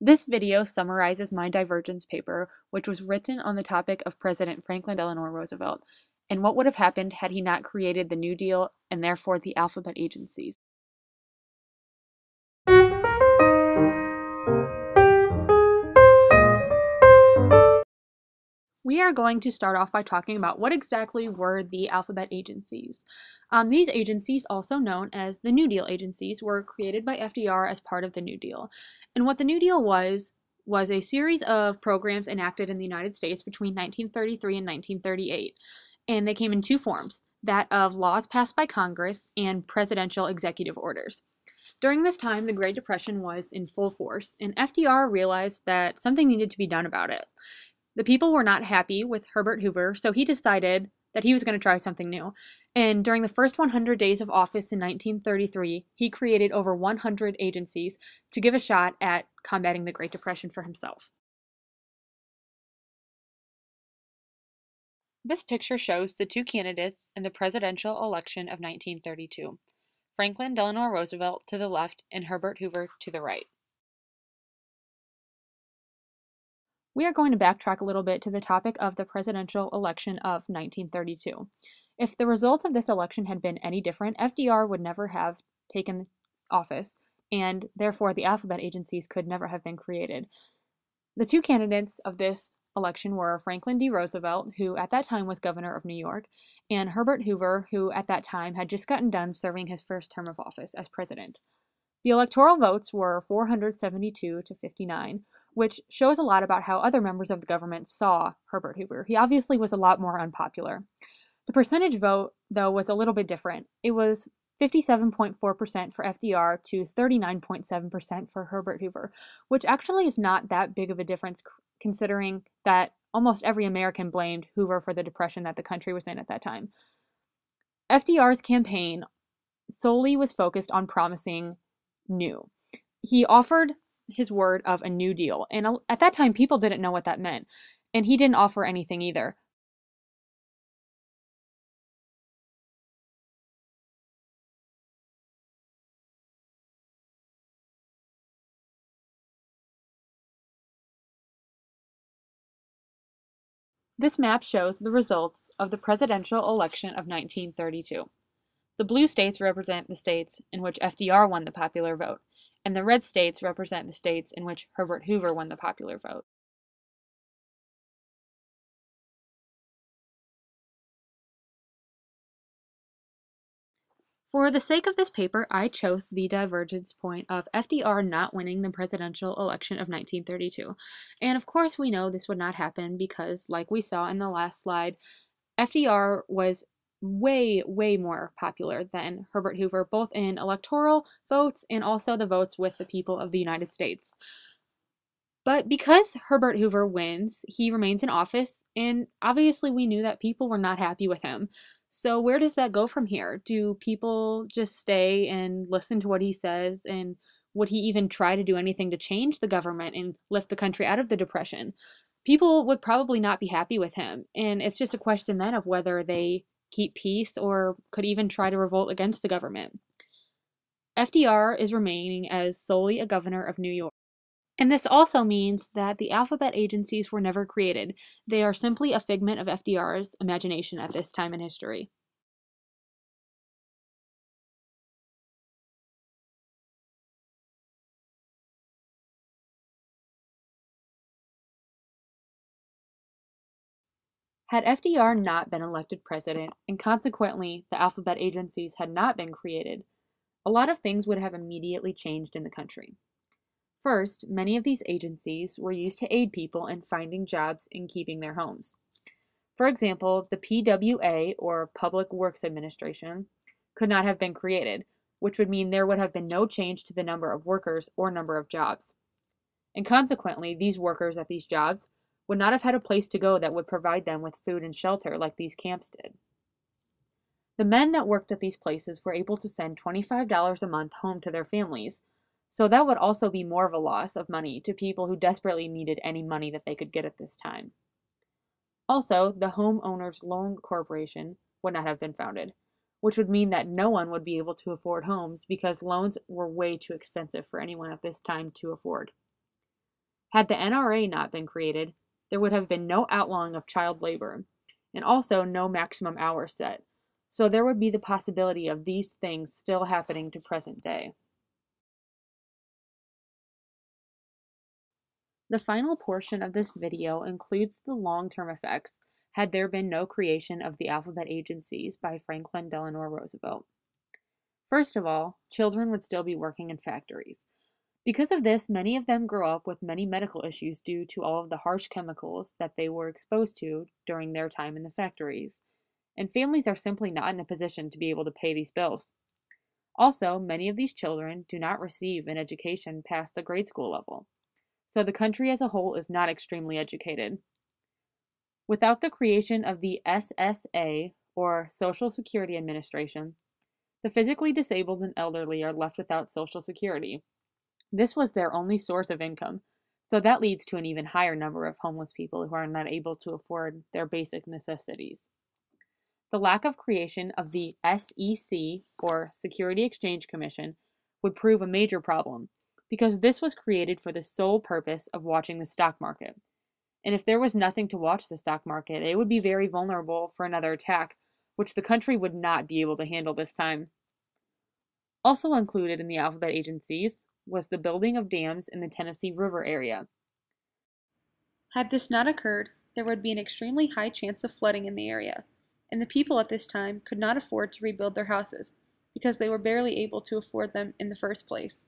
This video summarizes my Divergence paper, which was written on the topic of President Franklin Delano Roosevelt, and what would have happened had he not created the New Deal and therefore the alphabet agencies. We are going to start off by talking about what exactly were the alphabet agencies. These agencies, also known as the New Deal agencies, were created by FDR as part of the New Deal. And what the New Deal was a series of programs enacted in the United States between 1933 and 1938. And they came in two forms, that of laws passed by Congress and presidential executive orders. During this time, the Great Depression was in full force, and FDR realized that something needed to be done about it. The people were not happy with Herbert Hoover, so he decided that he was going to try something new. And during the first 100 days of office in 1933, he created over 100 agencies to give a shot at combating the Great Depression for himself. This picture shows the two candidates in the presidential election of 1932, Franklin Delano Roosevelt to the left and Herbert Hoover to the right. We are going to backtrack a little bit to the topic of the presidential election of 1932. If the result of this election had been any different, FDR would never have taken office, and therefore the alphabet agencies could never have been created. The two candidates of this election were Franklin D. Roosevelt, who at that time was governor of New York, and Herbert Hoover, who at that time had just gotten done serving his first term of office as president. The electoral votes were 472 to 59, which shows a lot about how other members of the government saw Herbert Hoover. He obviously was a lot more unpopular. The percentage vote, though, was a little bit different. It was 57.4% for FDR to 39.7% for Herbert Hoover, which actually is not that big of a difference considering that almost every American blamed Hoover for the depression that the country was in at that time. FDR's campaign solely was focused on promising new. He offered his word of a New Deal, and at that time people didn't know what that meant, and he didn't offer anything either. This map shows the results of the presidential election of 1932. The blue states represent the states in which FDR won the popular vote, and the red states represent the states in which Herbert Hoover won the popular vote. For the sake of this paper, I chose the divergence point of FDR not winning the presidential election of 1932. And of course, we know this would not happen because, like we saw in the last slide, FDR was way, way more popular than Herbert Hoover, both in electoral votes and also the votes with the people of the United States. But because Herbert Hoover wins, he remains in office, and obviously we knew that people were not happy with him. So where does that go from here? Do people just stay and listen to what he says, and would he even try to do anything to change the government and lift the country out of the Depression? People would probably not be happy with him, and it's just a question then of whether they keep peace or could even try to revolt against the government. FDR is remaining as solely a governor of New York. And this also means that the alphabet agencies were never created. They are simply a figment of FDR's imagination at this time in history. Had FDR not been elected president, and consequently the alphabet agencies had not been created, a lot of things would have immediately changed in the country. First, many of these agencies were used to aid people in finding jobs and keeping their homes. For example, the PWA, or Public Works Administration, could not have been created, which would mean there would have been no change to the number of workers or number of jobs. And consequently, these workers at these jobs would not have had a place to go that would provide them with food and shelter like these camps did. The men that worked at these places were able to send $25 a month home to their families, so that would also be more of a loss of money to people who desperately needed any money that they could get at this time. Also, the Homeowners Loan Corporation would not have been founded, which would mean that no one would be able to afford homes because loans were way too expensive for anyone at this time to afford. Had the NRA not been created, there would have been no outlawing of child labor, and also no maximum hours set. So there would be the possibility of these things still happening to present day. The final portion of this video includes the long-term effects had there been no creation of the alphabet agencies by Franklin Delano Roosevelt. First of all, children would still be working in factories. Because of this, many of them grow up with many medical issues due to all of the harsh chemicals that they were exposed to during their time in the factories. And families are simply not in a position to be able to pay these bills. Also, many of these children do not receive an education past the grade school level. So the country as a whole is not extremely educated. Without the creation of the SSA, or Social Security Administration, the physically disabled and elderly are left without Social Security. This was their only source of income, so that leads to an even higher number of homeless people who are not able to afford their basic necessities. The lack of creation of the SEC, or Security Exchange Commission, would prove a major problem, because this was created for the sole purpose of watching the stock market. And if there was nothing to watch the stock market, it would be very vulnerable for another attack, which the country would not be able to handle this time. Also included in the alphabet agencies was the building of dams in the Tennessee River area. Had this not occurred, there would be an extremely high chance of flooding in the area, and the people at this time could not afford to rebuild their houses, because they were barely able to afford them in the first place.